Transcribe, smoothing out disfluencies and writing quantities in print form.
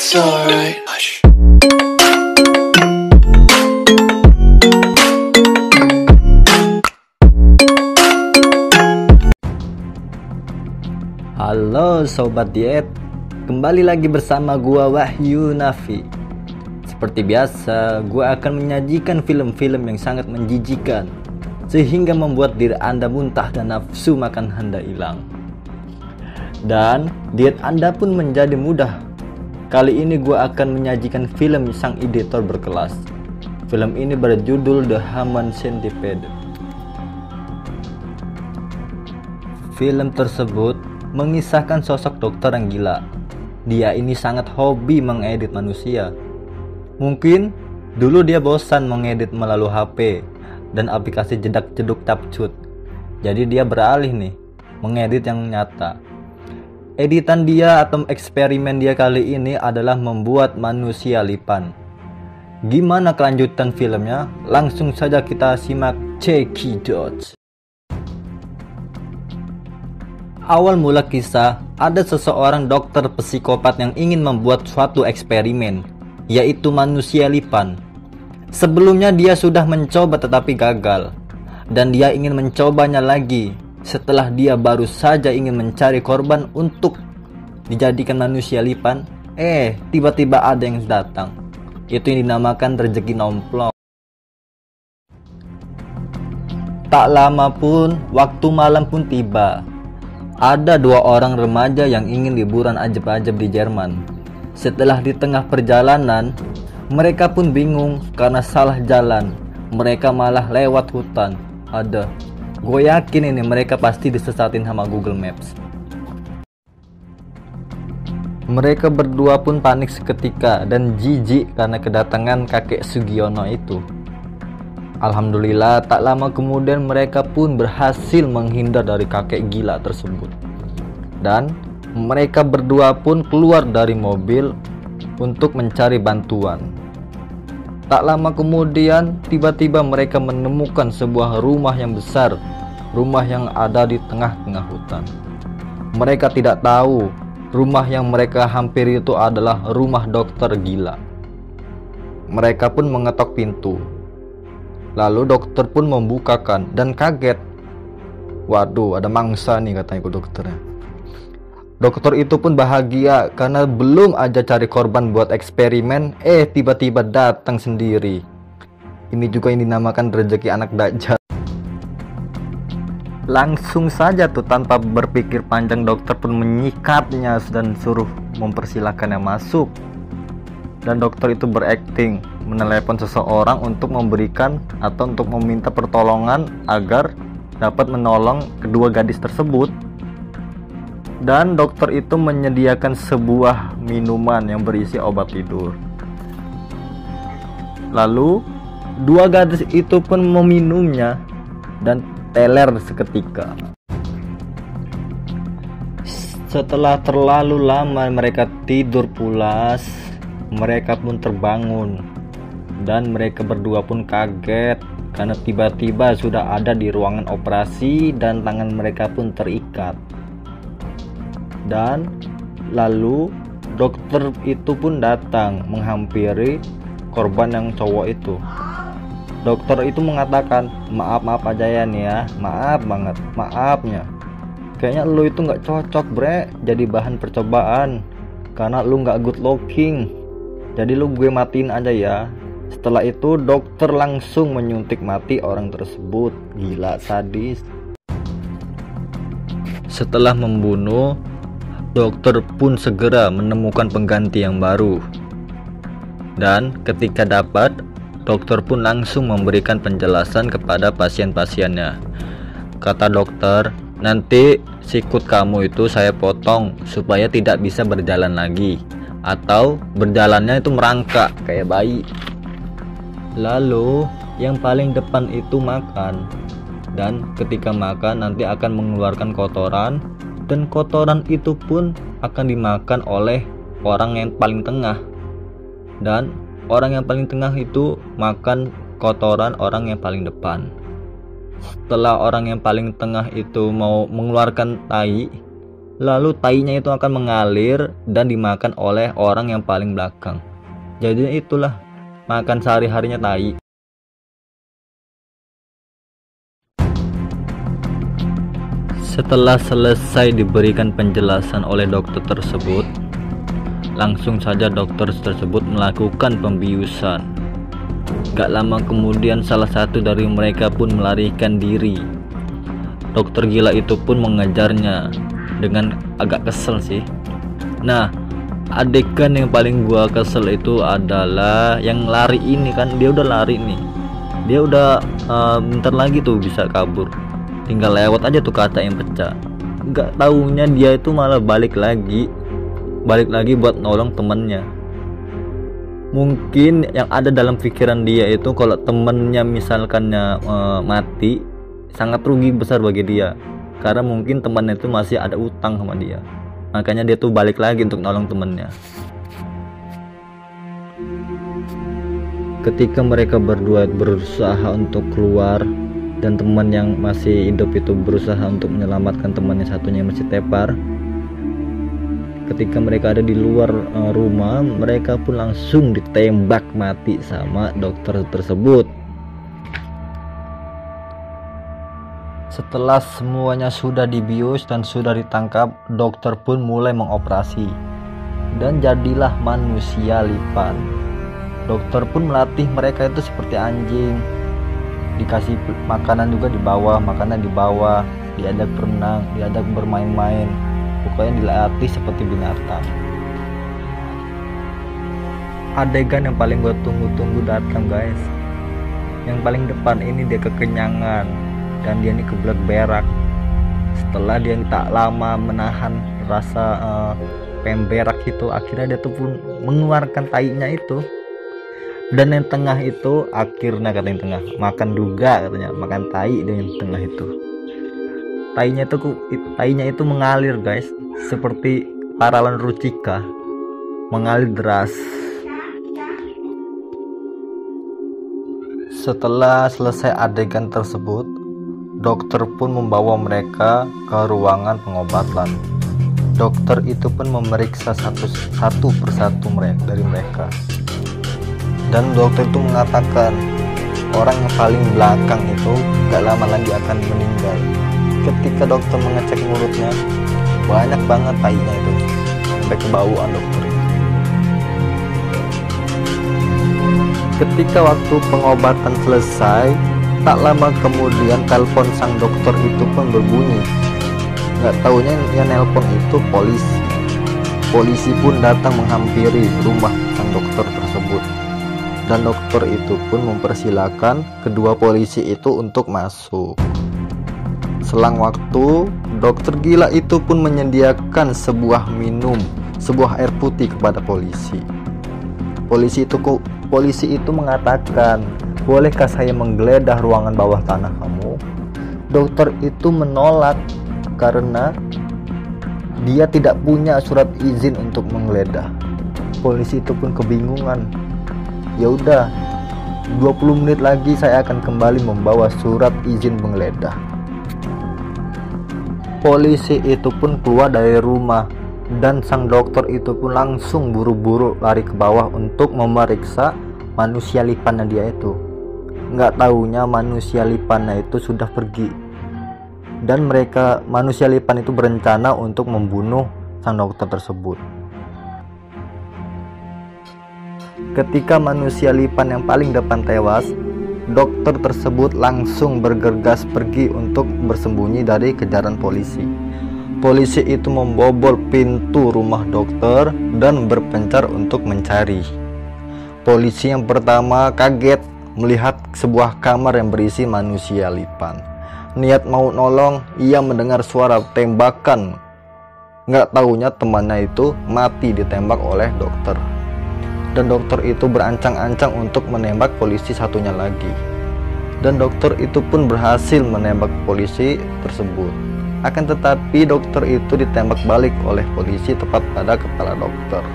It's alright. Hush. Halo Sobat Diet, kembali lagi bersama gua Wahyu Nafi. Seperti biasa, gua akan menyajikan film-film yang sangat menjijikan sehingga membuat diri Anda muntah dan nafsu makan Anda hilang. Dan diet Anda pun menjadi mudah. Kali ini gua akan menyajikan film sang editor berkelas. Film ini berjudul The Human Centipede. Film tersebut mengisahkan sosok dokter yang gila. Dia ini sangat hobi mengedit manusia. Mungkin dulu dia bosan mengedit melalui HP dan aplikasi jedak-jeduk capcut. Jadi dia beralih nih, mengedit yang nyata. Editan dia atau eksperimen dia kali ini adalah membuat manusia lipan. Gimana kelanjutan filmnya? Langsung saja kita simak cekidot. Awal mula kisah, ada seseorang dokter psikopat yang ingin membuat suatu eksperimen, yaitu manusia lipan. Sebelumnya dia sudah mencoba tetapi gagal, dan dia ingin mencobanya lagi. Setelah dia baru saja ingin mencari korban untuk dijadikan manusia lipan, tiba-tiba ada yang datang. Itu yang dinamakan rezeki nomplok. Tak lama pun, waktu malam pun tiba. Ada dua orang remaja yang ingin liburan ajab-ajab di Jerman. Setelah di tengah perjalanan, mereka pun bingung karena salah jalan. Mereka malah lewat hutan. Gue yakin ini mereka pasti disesatin sama Google Maps. Mereka berdua pun panik seketika dan jijik karena kedatangan kakek Sugiono itu. Alhamdulillah, tak lama kemudian mereka pun berhasil menghindar dari kakek gila tersebut. Dan mereka berdua pun keluar dari mobil untuk mencari bantuan. Tak lama kemudian, tiba-tiba mereka menemukan sebuah rumah yang besar, rumah yang ada di tengah-tengah hutan. Mereka tidak tahu, rumah yang mereka hampiri itu adalah rumah dokter gila. Mereka pun mengetok pintu. Lalu dokter pun membukakan dan kaget. Waduh, ada mangsa nih katanya dokternya. Dokter itu pun bahagia karena belum aja cari korban buat eksperimen, tiba-tiba datang sendiri. Ini juga yang dinamakan rezeki anak dajjal. Langsung saja tuh tanpa berpikir panjang dokter pun menyikatnya dan suruh mempersilahkannya masuk. Dan dokter itu berakting menelepon seseorang untuk memberikan atau untuk meminta pertolongan agar dapat menolong kedua gadis tersebut. Dan dokter itu menyediakan sebuah minuman yang berisi obat tidur. Lalu dua gadis itu pun meminumnya dan teler seketika. Setelah terlalu lama mereka tidur pulas, mereka pun terbangun. Dan mereka berdua pun kaget karena tiba-tiba sudah ada di ruangan operasi dan tangan mereka pun terikat. Dan lalu dokter itu pun datang menghampiri korban yang cowok itu. Dokter itu mengatakan, maaf aja ya nih ya, maaf banget, maafnya. Kayaknya lu itu nggak cocok bre jadi bahan percobaan karena lu nggak good looking. Jadi lu gue matiin aja ya. Setelah itu dokter langsung menyuntik mati orang tersebut. Gila sadis. Setelah membunuh, dokter pun segera menemukan pengganti yang baru. Dan ketika dapat, dokter pun langsung memberikan penjelasan kepada pasien-pasiennya. Kata dokter, nanti sikut kamu itu saya potong supaya tidak bisa berjalan lagi, atau berjalannya itu merangkak kayak bayi. Lalu yang paling depan itu makan, dan ketika makan nanti akan mengeluarkan kotoran, dan kotoran itu pun akan dimakan oleh orang yang paling tengah, dan orang yang paling tengah itu makan kotoran orang yang paling depan. Setelah orang yang paling tengah itu mau mengeluarkan tai, Lalu tainya itu akan mengalir dan dimakan oleh orang yang paling belakang. Jadi itulah makan sehari-harinya tai. Setelah selesai diberikan penjelasan oleh dokter tersebut, langsung saja dokter tersebut melakukan pembiusan. Gak lama kemudian salah satu dari mereka pun melarikan diri. Dokter gila itu pun mengejarnya dengan agak kesel sih. Nah, adegan yang paling gua kesel itu adalah yang lari ini kan, dia udah lari nih. Dia udah bentar lagi tuh bisa kabur. Tinggal lewat aja tuh kaca yang pecah. Gak taunya dia itu malah balik lagi buat nolong temennya. Mungkin yang ada dalam pikiran dia itu kalau temennya misalkannya mati, sangat rugi besar bagi dia, karena mungkin temannya itu masih ada utang sama dia. Makanya dia tuh balik lagi untuk nolong temennya. Ketika mereka berdua berusaha untuk keluar dan teman yang masih hidup itu berusaha untuk menyelamatkan temannya satunya yang masih tepar, ketika mereka ada di luar rumah, mereka pun langsung ditembak mati sama dokter tersebut. Setelah semuanya sudah dibius dan sudah ditangkap, dokter pun mulai mengoperasi dan jadilah manusia lipan. Dokter pun melatih mereka itu seperti anjing, dikasih makanan juga dibawa, diajak berenang, diajak bermain-main, pokoknya dilatih seperti binatang. Adegan yang paling gue tunggu-tunggu datang guys. Yang paling depan ini dia kekenyangan dan dia ini kebelet berak. Setelah dia tak lama menahan rasa pengen berak itu, akhirnya dia tuh pun mengeluarkan tainya itu. Dan yang tengah itu akhirnya katanya tengah makan juga, katanya makan tai. Dan yang tengah itu tainya itu mengalir guys, seperti paralan rucika, mengalir deras. Setelah selesai adegan tersebut, dokter pun membawa mereka ke ruangan pengobatan. Dokter itu pun memeriksa satu persatu dari mereka. Dan dokter itu mengatakan orang yang paling belakang itu gak lama lagi akan meninggal. Ketika dokter mengecek mulutnya, banyak banget tainya itu, sampai kebauan dokter. Ketika waktu pengobatan selesai, tak lama kemudian telepon sang dokter itu pun berbunyi. Gak taunya yang nelpon itu polisi. Polisi pun datang menghampiri rumah sang dokter tersebut. Dan dokter itu pun mempersilahkan kedua polisi itu untuk masuk. Selang waktu, dokter gila itu pun menyediakan sebuah air putih kepada polisi. Polisi itu mengatakan, bolehkah saya menggeledah ruangan bawah tanah kamu? Dokter itu menolak karena dia tidak punya surat izin untuk menggeledah. Polisi itu pun kebingungan. Ya udah, 20 menit lagi saya akan kembali membawa surat izin menggeledah. Polisi itu pun keluar dari rumah dan sang dokter itu pun langsung buru-buru lari ke bawah untuk memeriksa manusia lipannya dia itu. Nggak taunya manusia lipannya itu sudah pergi. Dan manusia lipan itu berencana untuk membunuh sang dokter tersebut. Ketika manusia lipan yang paling depan tewas, dokter tersebut langsung bergegas pergi untuk bersembunyi dari kejaran polisi. Polisi itu membobol pintu rumah dokter dan berpencar untuk mencari. Polisi yang pertama kaget melihat sebuah kamar yang berisi manusia lipan. Niat mau nolong, ia mendengar suara tembakan. Nggak taunya temannya itu mati ditembak oleh dokter. Dan dokter itu berancang-ancang untuk menembak polisi satunya lagi. Dan dokter itu pun berhasil menembak polisi tersebut. Akan tetapi dokter itu ditembak balik oleh polisi tepat pada kepala dokter.